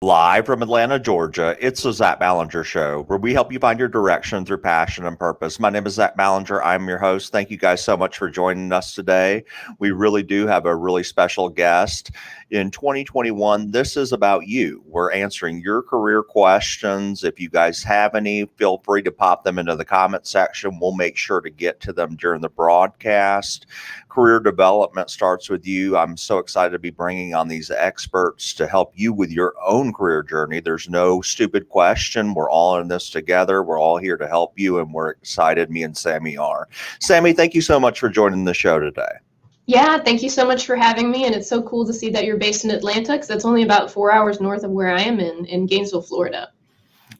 Live from Atlanta, Georgia, it's the Zach Ballinger Show, where we help you find your direction through passion and purpose. My name is Zach Ballinger. I'm your host. Thank you guys so much for joining us today. We really do have a really special guest. In 2021, this is about you. We're answering your career questions. If you guys have any, feel free to pop them into the comment section. We'll make sure to get to them during the broadcast. Career development starts with you. I'm so excited to be bringing on these experts to help you with your own career journey. There's no stupid question. We're all in this together. We're all here to help you, and we're excited. Me and Sammie are. Sammie, thank you so much for joining the show today. Yeah, thank you so much for having me, and it's so cool to see that you're based in Atlanta, because that's only about 4 hours north of where I am in Gainesville, Florida.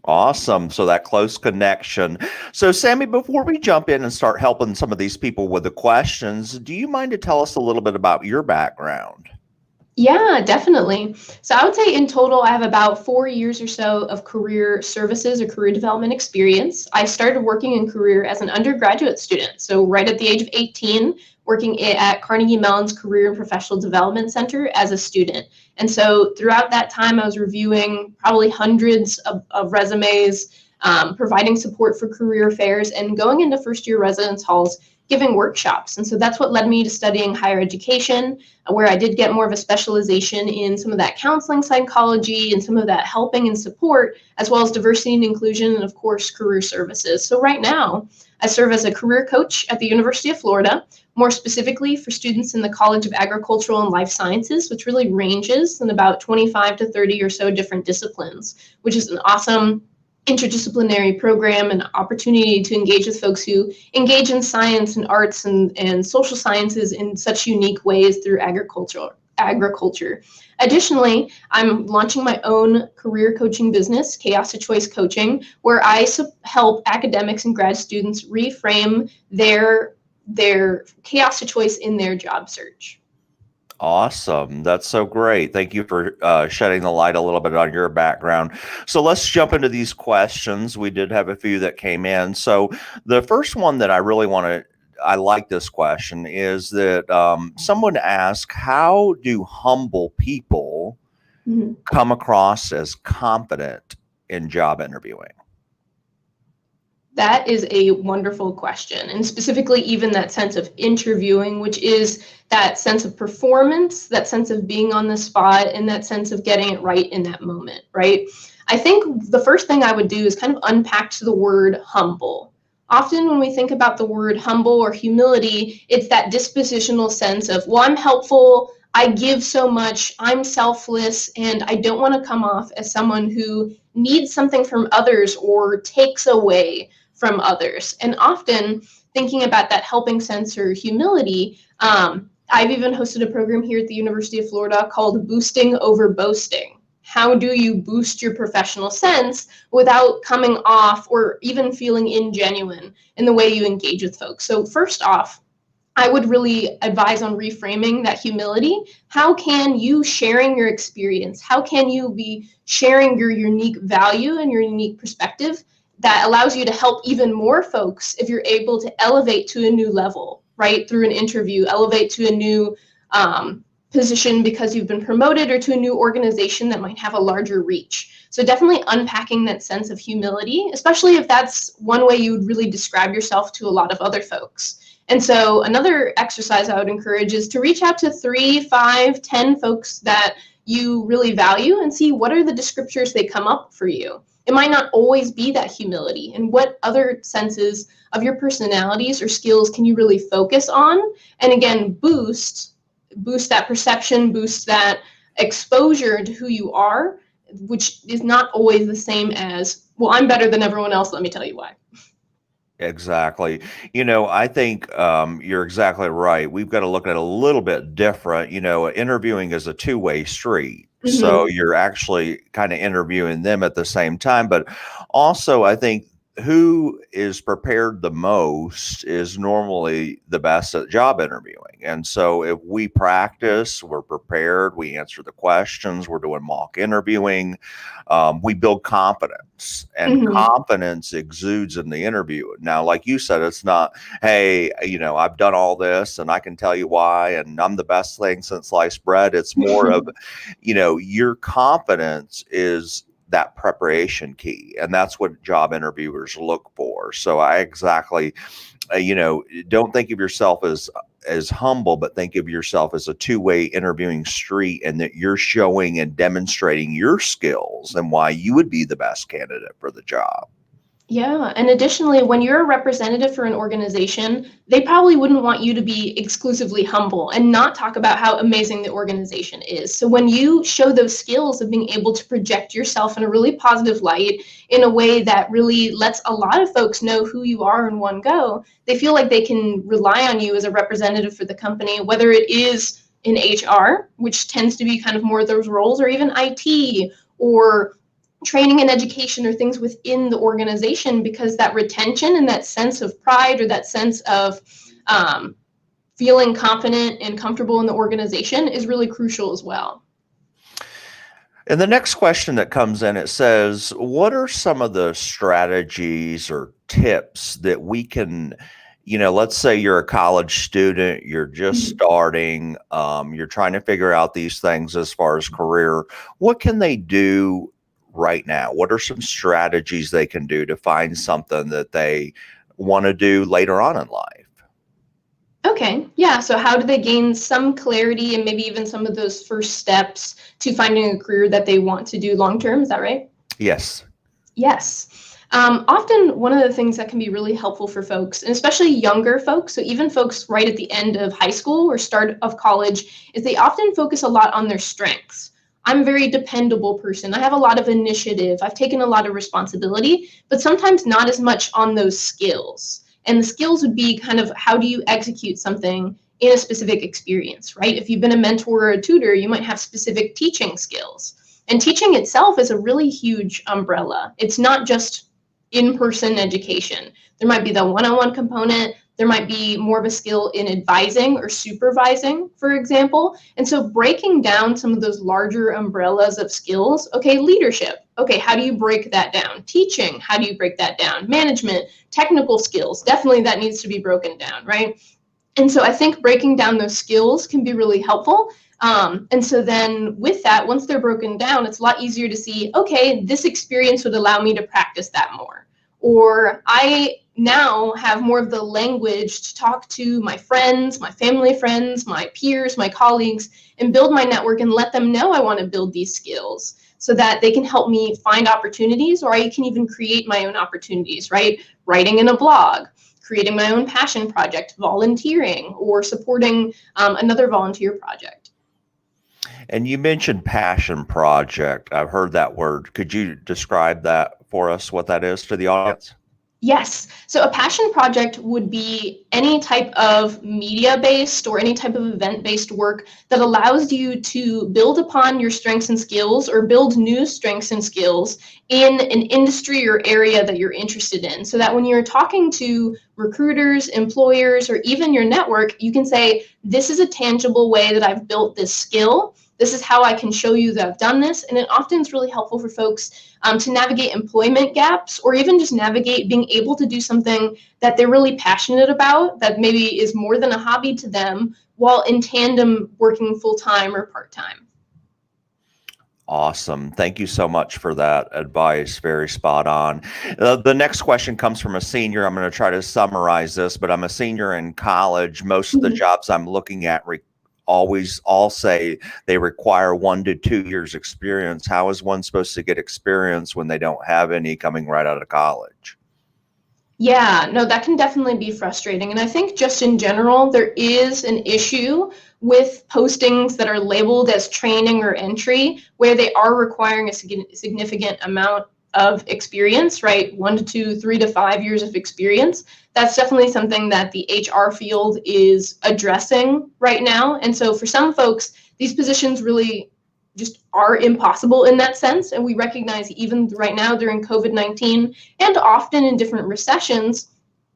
Awesome. So that close connection. So Sammie, before we jump in and start helping some of these people with the questions, do you mind to tell us a little bit about your background? Yeah, definitely. So I would say in total, I have about 4 years or so of career services or career development experience. I started working in career as an undergraduate student. So right at the age of 18, working at Carnegie Mellon's Career and Professional Development Center as a student. And so throughout that time, I was reviewing probably hundreds of resumes, providing support for career fairs, and going into first-year residence halls, giving workshops. And so that's what led me to studying higher education, where I did get more of a specialization in some of that counseling psychology and some of that helping and support, as well as diversity and inclusion, and of course, career services. So right now, I serve as a career coach at the University of Florida, more specifically for students in the College of Agricultural and Life Sciences, which really ranges in about 25 to 30 or so different disciplines, which is an awesome interdisciplinary program and opportunity to engage with folks who engage in science and arts and social sciences in such unique ways through agriculture. Additionally, I'm launching my own career coaching business, Chaos to Choice Coaching, where I help academics and grad students reframe their chaos to choice in their job search. Awesome. That's so great. Thank you for shedding the light a little bit on your background. So let's jump into these questions. We did have a few that came in. So the first one that I really I like this question is that someone asked, how do humble people come across as confident in job interviewing? That is a wonderful question, and specifically even that sense of interviewing, which is that sense of performance, that sense of being on the spot, and that sense of getting it right in that moment, right? I think the first thing I would do is kind of unpack the word humble. Often when we think about the word humble or humility, it's that dispositional sense of, well, I'm helpful, I give so much, I'm selfless, and I don't want to come off as someone who needs something from others or takes away from others. And often thinking about that helping sense or humility, I've even hosted a program here at the University of Florida called Boosting Over Boasting. How do you boost your professional sense without coming off or even feeling ingenuine in the way you engage with folks? So first off, I would really advise on reframing that humility. How can you sharing your experience? How can you be sharing your unique value and your unique perspective that allows you to help even more folks if you're able to elevate to a new level, right? Through an interview, elevate to a new position because you've been promoted, or to a new organization that might have a larger reach. So definitely unpacking that sense of humility, especially if that's one way you would really describe yourself to a lot of other folks. And so another exercise I would encourage is to reach out to 3, 5, 10 folks that you really value and see what are the descriptors they come up for you. It might not always be that humility, and what other senses of your personalities or skills can you really focus on? And again, boost that perception, boost that exposure to who you are, which is not always the same as, well, I'm better than everyone else, let me tell you why. Exactly. I think you're exactly right. We've got to look at it a little bit different. Interviewing is a two-way street. So you're actually kind of interviewing them at the same time. But also, I think who is prepared the most is normally the best at job interviewing. And so if we practice, we're prepared, we answer the questions, we're doing mock interviewing, we build confidence, and Mhm. confidence exudes in the interview. Now, like you said, it's not, hey, I've done all this and I can tell you why, and I'm the best thing since sliced bread. It's more of, your confidence is that preparation key, and that's what job interviewers look for. So I exactly, don't think of yourself as humble, but think of yourself as a two-way interviewing street, and that you're showing and demonstrating your skills and why you would be the best candidate for the job. Yeah, and additionally, when you're a representative for an organization, they probably wouldn't want you to be exclusively humble and not talk about how amazing the organization is. So when you show those skills of being able to project yourself in a really positive light, in a way that really lets a lot of folks know who you are in one go, they feel like they can rely on you as a representative for the company, whether it is in HR, which tends to be kind of more of those roles, or even IT, or training and education, or things within the organization, because that retention and that sense of pride, or that sense of feeling confident and comfortable in the organization, is really crucial as well. And the next question that comes in, it says, what are some of the strategies or tips that we can, let's say you're a college student, you're just starting, you're trying to figure out these things as far as career. What can they do right now? What are some strategies they can do to find something that they want to do later on in life? Okay, yeah. So how do they gain some clarity and maybe even some of those first steps to finding a career that they want to do long term? Is that right? Yes. Yes. Often one of the things that can be really helpful for folks, and especially younger folks, so even folks right at the end of high school or start of college, is they often focus a lot on their strengths. I'm a very dependable person. I have a lot of initiative. I've taken a lot of responsibility, but sometimes not as much on those skills. And the skills would be kind of, how do you execute something in a specific experience, right? If you've been a mentor or a tutor, you might have specific teaching skills. And teaching itself is a really huge umbrella. It's not just in-person education. There might be the one-on-one component. There might be more of a skill in advising or supervising, for example. And so breaking down some of those larger umbrellas of skills, okay, leadership, okay, how do you break that down? Teaching, how do you break that down? Management, technical skills, definitely that needs to be broken down, right? And so I think breaking down those skills can be really helpful. And so then with that, once they're broken down, it's a lot easier to see, okay, this experience would allow me to practice that more. Or I now have more of the language to talk to my friends, my family friends, my peers, my colleagues, and build my network and let them know I want to build these skills so that they can help me find opportunities, or I can even create my own opportunities, right? Writing in a blog, creating my own passion project, volunteering, or supporting another volunteer project. And you mentioned passion project. I've heard that word. Could you describe that for us, what that is to the audience? Yes. So a passion project would be any type of media-based or any type of event-based work that allows you to build upon your strengths and skills, or build new strengths and skills in an industry or area that you're interested in. So that when you're talking to recruiters, employers, or even your network, you can say, this is a tangible way that I've built this skill. This is how I can show you that I've done this. And it often is really helpful for folks to navigate employment gaps, or even just navigate being able to do something that they're really passionate about, that maybe is more than a hobby to them, while in tandem working full-time or part-time. Awesome. Thank you so much for that advice. Very spot on. The next question comes from a senior. I'm going to try to summarize this, but I'm a senior in college. Most of the jobs I'm looking at always all say they require 1 to 2 years experience. How is one supposed to get experience when they don't have any coming right out of college? Yeah, no, that can definitely be frustrating. And I think just in general, there is an issue with postings that are labeled as training or entry, where they are requiring a significant amount of experience, right? 1 to 2, 3 to 5 years of experience. That's definitely something that the HR field is addressing right now. And so for some folks, these positions really just are impossible in that sense. And we recognize even right now during COVID-19 and often in different recessions,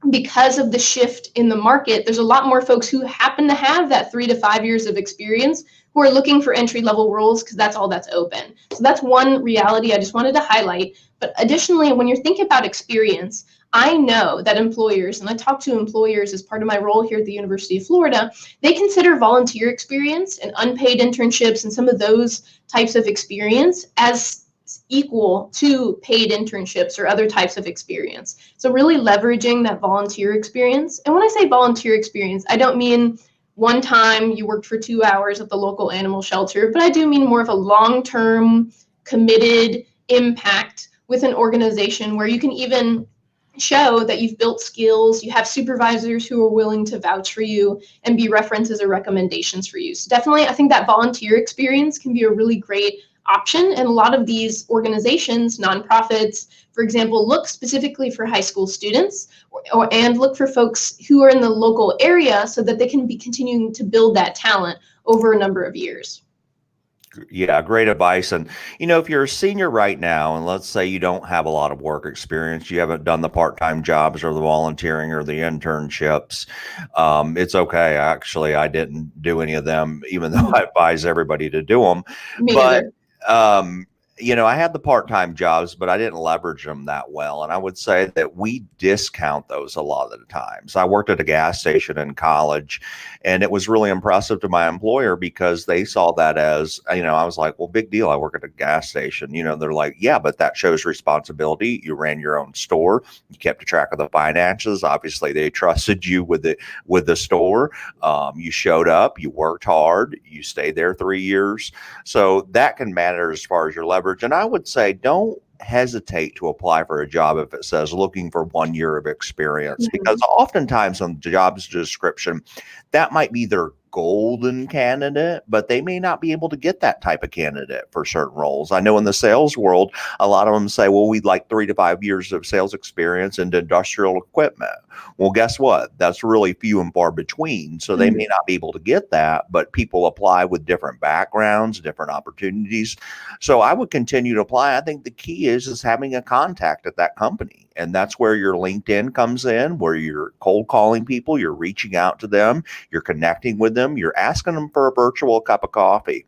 because of the shift in the market, there's a lot more folks who happen to have that 3 to 5 years of experience who are looking for entry-level roles because that's all that's open. So that's one reality I just wanted to highlight. But additionally, when you're thinking about experience, I know that employers, and I talk to employers as part of my role here at the University of Florida, they consider volunteer experience and unpaid internships and some of those types of experience as equal to paid internships or other types of experience. So really leveraging that volunteer experience. And when I say volunteer experience, I don't mean one time you worked for 2 hours at the local animal shelter, but I do mean more of a long-term committed impact with an organization where you can even show that you've built skills, you have supervisors who are willing to vouch for you and be references or recommendations for you. So definitely, I think that volunteer experience can be a really great option. And a lot of these organizations, nonprofits, for example, look specifically for high school students and look for folks who are in the local area so that they can be continuing to build that talent over a number of years. Yeah, great advice. And, if you're a senior right now, and let's say you don't have a lot of work experience, you haven't done the part-time jobs or the volunteering or the internships, it's okay. Actually, I didn't do any of them, even though I advise everybody to do them. Me But, neither. I had the part-time jobs, but I didn't leverage them that well. And I would say that we discount those a lot of the times. I worked at a gas station in college, and it was really impressive to my employer because they saw that as, I was like, well, big deal. I work at a gas station. They're like, yeah, but that shows responsibility. You ran your own store. You kept track of the finances. Obviously, they trusted you with the store. You showed up. You worked hard. You stayed there 3 years. So that can matter as far as your leverage. And I would say don't hesitate to apply for a job if it says looking for 1 year of experience, because oftentimes on the job's description, that might be their golden candidate, but they may not be able to get that type of candidate for certain roles. I know in the sales world, a lot of them say, well, we'd like 3 to 5 years of sales experience into industrial equipment. Well, guess what? That's really few and far between. So they may not be able to get that, but people apply with different backgrounds, different opportunities. So I would continue to apply. I think the key is having a contact at that company. And that's where your LinkedIn comes in, where you're cold calling people, you're reaching out to them, you're connecting with them, you're asking them for a virtual cup of coffee.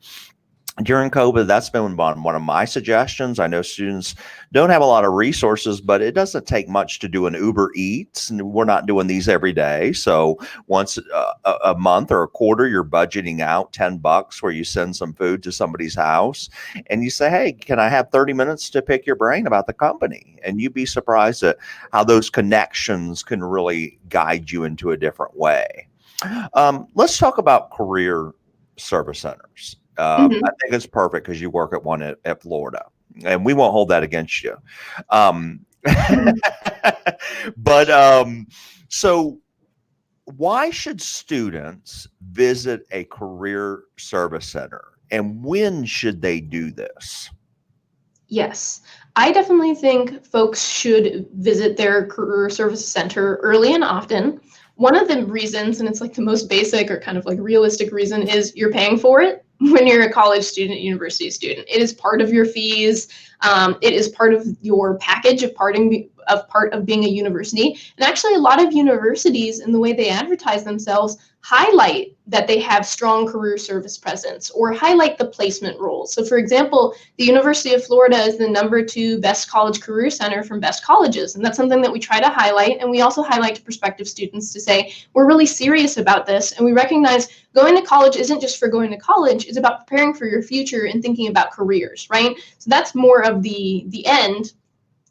During COVID, that's been one of my suggestions. I know students don't have a lot of resources, but it doesn't take much to do an Uber Eats, and we're not doing these every day. So once a month or a quarter, you're budgeting out $10 where you send some food to somebody's house and you say, hey, can I have 30 minutes to pick your brain about the company? And you'd be surprised at how those connections can really guide you into a different way. Let's talk about career service centers. I think it's perfect because you work at one at Florida, and we won't hold that against you. But so why should students visit a career service center, and when should they do this? Yes, I definitely think folks should visit their career service center early and often. One of the reasons, and it's like the most basic or kind of like realistic reason, is you're paying for it when you're a college student, university student. It is part of your fees. It is part of your package of part of being a university. And actually, a lot of universities, in the way they advertise themselves, highlight that they have strong career service presence or highlight the placement roles. So for example, the University of Florida is the #2 best college career center from best colleges. And that's something that we try to highlight. And we also highlight to prospective students to say, we're really serious about this. And we recognize going to college isn't just for going to college, it's about preparing for your future and thinking about careers, right? So that's more of the end,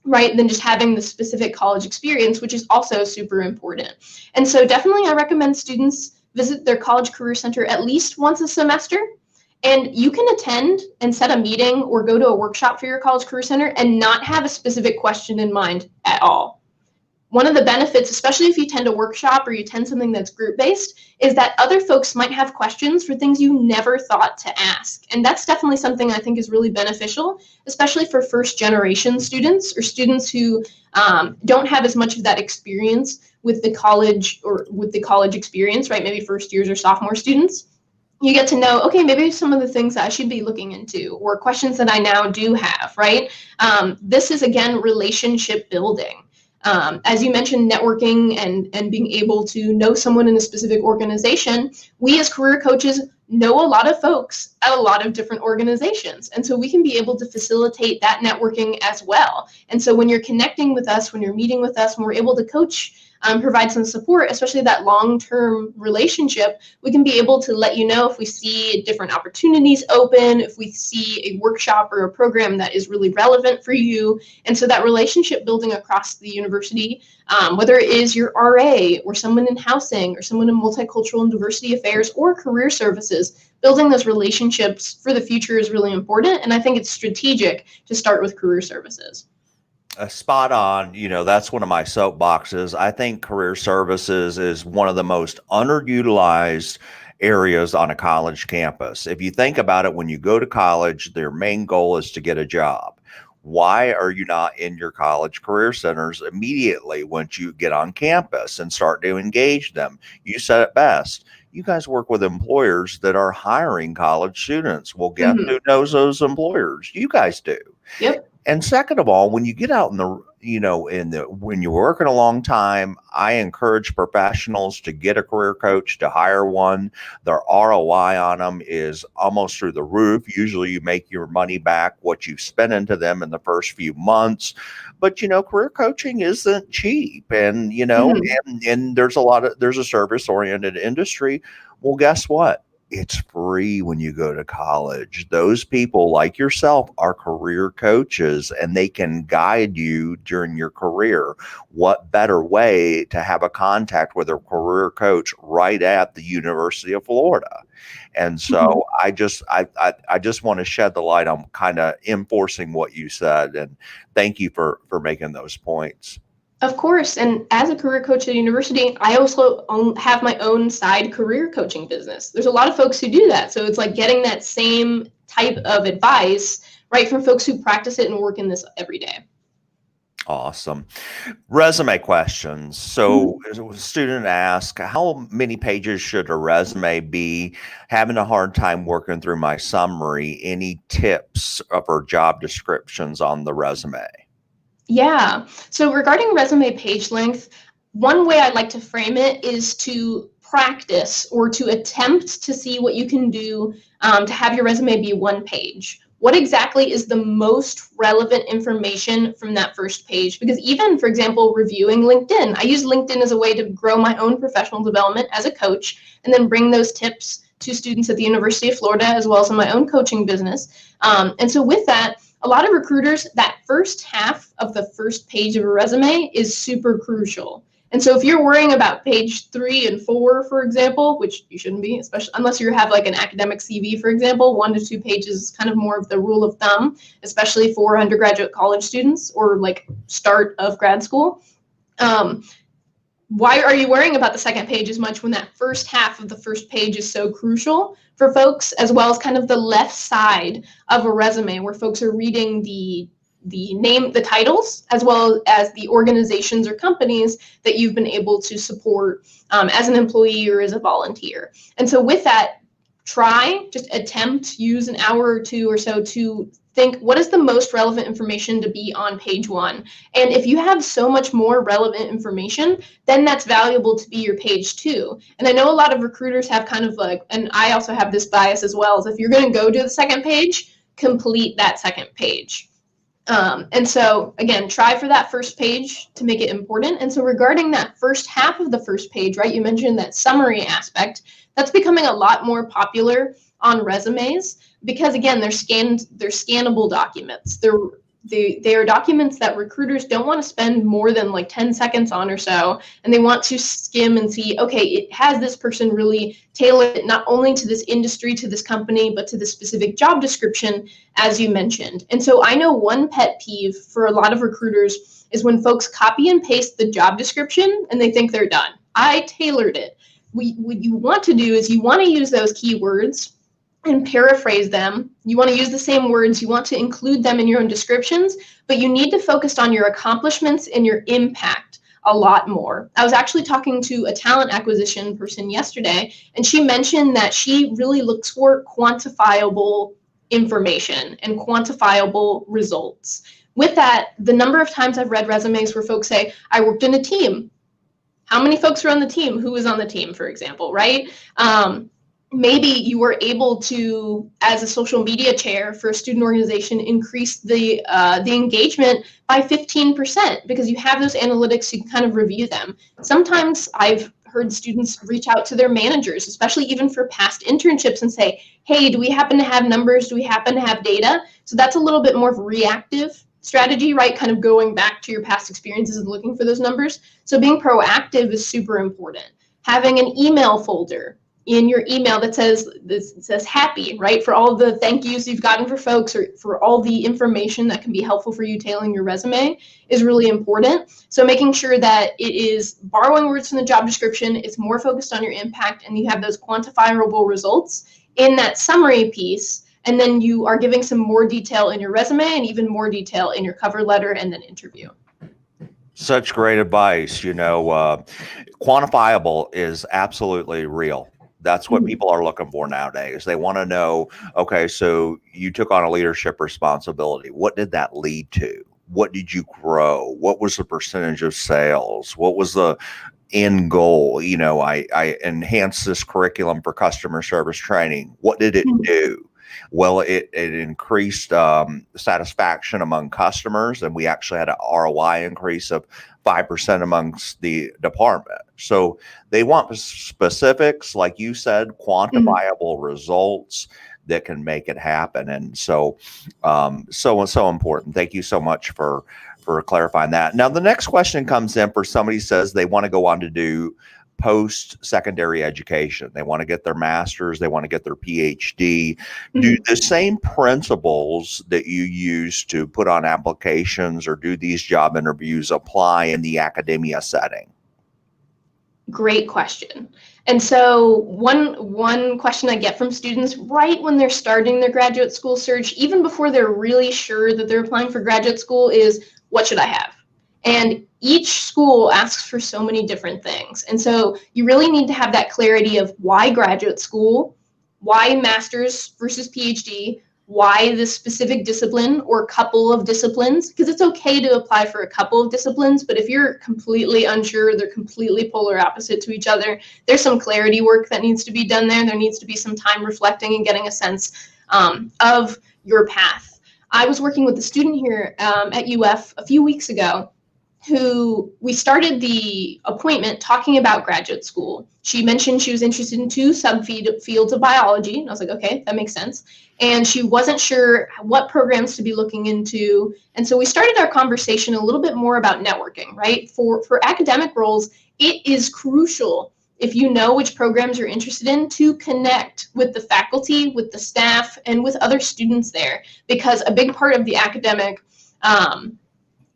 right, than just having the specific college experience, which is also super important. And so definitely I recommend students visit their college career center at least once a semester. And you can attend and set a meeting or go to a workshop for your college career center and not have a specific question in mind at all. One of the benefits, especially if you attend a workshop or you attend something that's group-based, is that other folks might have questions for things you never thought to ask. And that's definitely something I think is really beneficial, especially for first-generation students or students who don't have as much of that experience with the college experience, right? Maybe first years or sophomore students. you get to know, okay, maybe some of the things that I should be looking into or questions that I now do have, right? This is, again, relationship building. As you mentioned, networking and being able to know someone in a specific organization, we as career coaches know a lot of folks at a lot of different organizations. And so we can be able to facilitate that networking as well. And so when you're connecting with us, when you're meeting with us, when we're able to coach, provide some support, especially that long-term relationship, we can be able to let you know if we see different opportunities open, if we see a workshop or a program that is really relevant for you. And so that relationship building across the university, whether it is your RA or someone in housing or someone in multicultural and diversity affairs or career services, building those relationships for the future is really important. And I think it's strategic to start with career services. Spot on. That's one of my soapboxes. I think career services is one of the most underutilized areas on a college campus. If you think about it, when you go to college, their main goal is to get a job. Why are you not in your college career centers immediately once you get on campus and start to engage them? You said it best. You guys work with employers that are hiring college students. Well, guess who knows those employers? You guys do. Yep. And second of all, when you get out when you're working a long time, I encourage professionals to get a career coach, to hire one. Their ROI on them is almost through the roof. Usually you make your money back, what you've spent into them in the first few months. But, career coaching isn't cheap. And, and there's a service oriented industry. Well, guess what? It's free when you go to college. Those people like yourself are career coaches, and they can guide you during your career. What better way to have a contact with a career coach right at the University of Florida? And so I just want to shed the light on kind of enforcing what you said. And thank you for making those points. Of course. And as a career coach at a university, I also have my own side career coaching business. There's a lot of folks who do that. So it's like getting that same type of advice, right, from folks who practice it and work in this every day. Awesome. Resume questions. So a student asked, how many pages should a resume be? Having a hard time working through my summary. Any tips for job descriptions on the resume? Yeah. So regarding resume page length, one way I like to frame it is to practice or to attempt to see what you can do to have your resume be one page. What exactly is the most relevant information from that first page? Because even, for example, reviewing LinkedIn, I use LinkedIn as a way to grow my own professional development as a coach and then bring those tips to students at the University of Florida as well as in my own coaching business. And so with that, a lot of recruiters, that first half of the first page of a resume is super crucial. And so if you're worrying about page 3 and 4, for example, which you shouldn't be, especially unless you have like an academic CV, for example, 1 to 2 pages is kind of more of the rule of thumb, especially for undergraduate college students or like start of grad school. Why are you worrying about the second page as much when that first half of the first page is so crucial for folks, as well as kind of the left side of a resume where folks are reading the name, the titles, as well as the organizations or companies that you've been able to support as an employee or as a volunteer. And so with that, just attempt, use an hour or 2 or so to think, what is the most relevant information to be on page 1? And if you have so much more relevant information, then that's valuable to be your page 2. And I know a lot of recruiters have kind of like, and I also have this bias as well, is if you're going to go to the second page, complete that second page. And so again, try for that first page to make it important. And so regarding that first half of the first page, right, you mentioned that summary aspect, that's becoming a lot more popular on resumes because again, they're scannable documents. They are documents that recruiters don't want to spend more than like 10 seconds on or so, and they want to skim and see, okay, it has this person really tailored it not only to this industry, to this company, but to the specific job description, as you mentioned. And so I know one pet peeve for a lot of recruiters is when folks copy and paste the job description and they think they're done. I tailored it. What you want to do is you want to use those keywords and paraphrase them. You want to use the same words. You want to include them in your own descriptions, but you need to focus on your accomplishments and your impact a lot more. I was actually talking to a talent acquisition person yesterday, and she mentioned that she really looks for quantifiable information and quantifiable results. With that, the number of times I've read resumes where folks say, I worked in a team. How many folks were on the team? Who was on the team, for example, right? Maybe you were able to, as a social media chair for a student organization, increase the engagement by 15% because you have those analytics, you can kind of review them. Sometimes I've heard students reach out to their managers, especially even for past internships, and say, hey, do we happen to have numbers? Do we happen to have data? So that's a little bit more of a reactive strategy, right? Kind of going back to your past experiences and looking for those numbers. So being proactive is super important. Having an email folder in your email that says happy, right? For all the thank yous you've gotten for folks, or for all the information that can be helpful for you tailoring your resume, is really important. So making sure that it is borrowing words from the job description, it's more focused on your impact, and you have those quantifiable results in that summary piece. And then you are giving some more detail in your resume and even more detail in your cover letter and then interview. Such great advice. Quantifiable is absolutely real. That's what people are looking for nowadays. They want to know, okay, so you took on a leadership responsibility. What did that lead to? What did you grow? What was the percentage of sales? What was the end goal? I enhanced this curriculum for customer service training. What did it do? Well, it increased satisfaction among customers, and we actually had an ROI increase of 5% amongst the department. So they want specifics, like you said, quantifiable results that can make it happen. And so important. Thank you so much for clarifying that. Now, the next question comes in for somebody who says they want to go on to do post-secondary education. They want to get their master's, they want to get their PhD. Do the same principles that you use to put on applications or do these job interviews apply in the academia setting? Great question. And so one question I get from students right when they're starting their graduate school search, even before they're really sure that they're applying for graduate school, is, what should I have? And each school asks for so many different things. And so you really need to have that clarity of why graduate school, why master's versus PhD, why this specific discipline or couple of disciplines, because it's okay to apply for a couple of disciplines, but if you're completely unsure, they're completely polar opposite to each other, there's some clarity work that needs to be done there. There needs to be some time reflecting and getting a sense of your path. I was working with a student here at UF a few weeks ago who we started the appointment talking about graduate school. She mentioned she was interested in 2 subfields of biology. And I was like, okay, that makes sense. And she wasn't sure what programs to be looking into. And so we started our conversation a little bit more about networking, right? For academic roles, it is crucial, if you know which programs you're interested in, to connect with the faculty, with the staff, and with other students there. Because a big part of the academic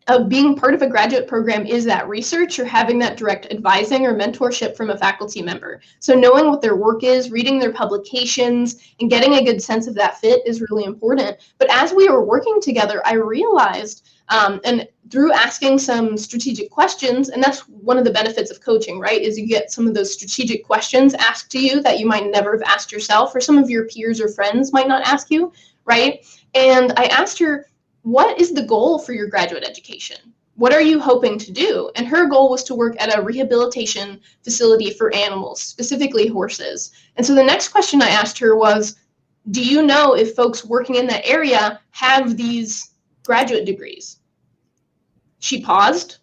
of being part of a graduate program is that research or having that direct advising or mentorship from a faculty member. So knowing what their work is, reading their publications, and getting a good sense of that fit is really important. But as we were working together, I realized, and through asking some strategic questions, and that's one of the benefits of coaching, right, is you get some of those strategic questions asked to you that you might never have asked yourself, or some of your peers or friends might not ask you, right? And I asked her, what is the goal for your graduate education? What are you hoping to do? And her goal was to work at a rehabilitation facility for animals, specifically horses. And so the next question I asked her was, do you know if folks working in that area have these graduate degrees? She paused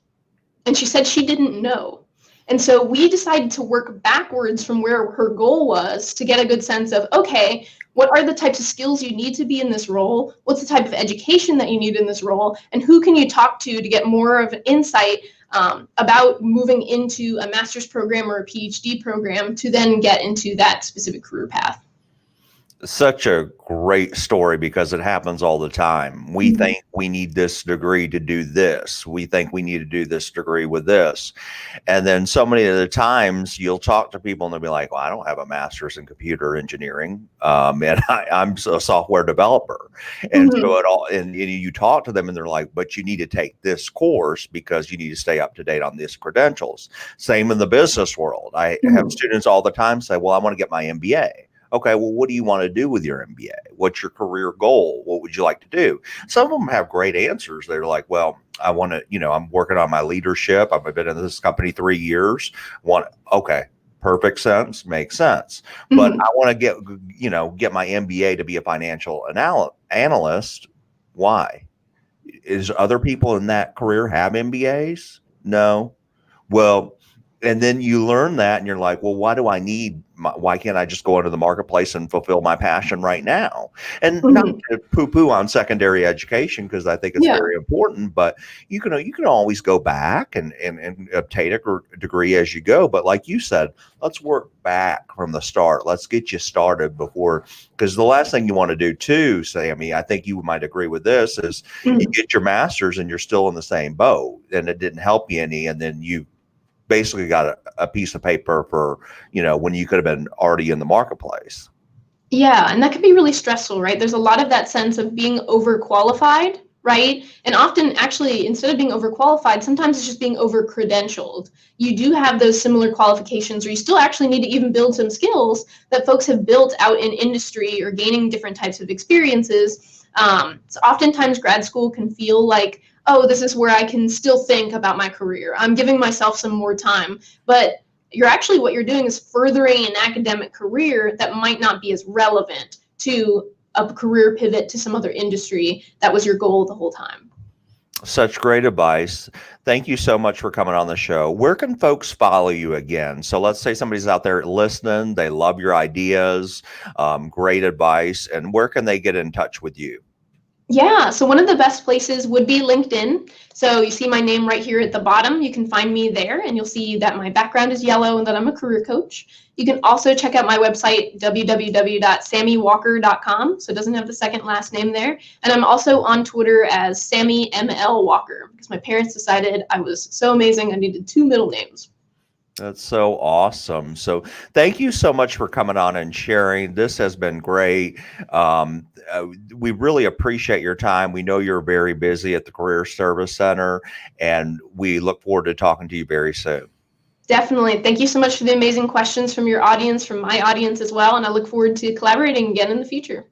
and she said she didn't know. And so we decided to work backwards from where her goal was to get a good sense of, okay, what are the types of skills you need to be in this role? What's the type of education that you need in this role? And who can you talk to get more of an insight about moving into a master's program or a PhD program to then get into that specific career path? Such a great story because it happens all the time. We think we need this degree to do this. We think we need to do this degree with this. And then so many of the times you'll talk to people and they'll be like, well, I don't have a master's in computer engineering. And I'm a software developer. And so it all, and you talk to them and they're like, but you need to take this course because you need to stay up to date on these credentials. Same in the business world. I have students all the time say, well, I want to get my MBA. Okay, well, what do you want to do with your MBA? What's your career goal? What would you like to do? Some of them have great answers. They're like, well, I want to, I'm working on my leadership. I've been in this company 3 years. Okay, perfect sense, makes sense. But I want to get my MBA to be a financial analyst. Why? Is other people in that career have MBAs? No. Well, and then you learn that and you're like, well, why can't I just go into the marketplace and fulfill my passion right now? And not to poo-poo on secondary education, because I think it's very important, but you can always go back and obtain a degree as you go. But like you said, let's work back from the start. Let's get you started before, because the last thing you want to do too, Sammie, I think you might agree with this, is you get your master's and you're still in the same boat and it didn't help you any. And then you basically got a piece of paper for, when you could have been already in the marketplace. Yeah, and that can be really stressful, right? There's a lot of that sense of being overqualified, right? And often, actually, instead of being overqualified, sometimes it's just being over-credentialed. You do have those similar qualifications, or you still actually need to even build some skills that folks have built out in industry or gaining different types of experiences. So oftentimes, grad school can feel like, oh, this is where I can still think about my career. I'm giving myself some more time. But what you're doing is furthering an academic career that might not be as relevant to a career pivot to some other industry that was your goal the whole time. Such great advice. Thank you so much for coming on the show. Where can folks follow you again? So let's say somebody's out there listening, they love your ideas, great advice, and where can they get in touch with you? Yeah, so one of the best places would be LinkedIn. So you see my name right here at the bottom. You can find me there and you'll see that my background is yellow and that I'm a career coach. You can also check out my website, www.sammiewalker.com. So it doesn't have the second last name there. And I'm also on Twitter as Sammie ML Walker because my parents decided I was so amazing I needed 2 middle names. That's so awesome. So thank you so much for coming on and sharing. This has been great. We really appreciate your time. We know you're very busy at the Career Service Center, and we look forward to talking to you very soon. Definitely. Thank you so much for the amazing questions from your audience, from my audience as well. And I look forward to collaborating again in the future.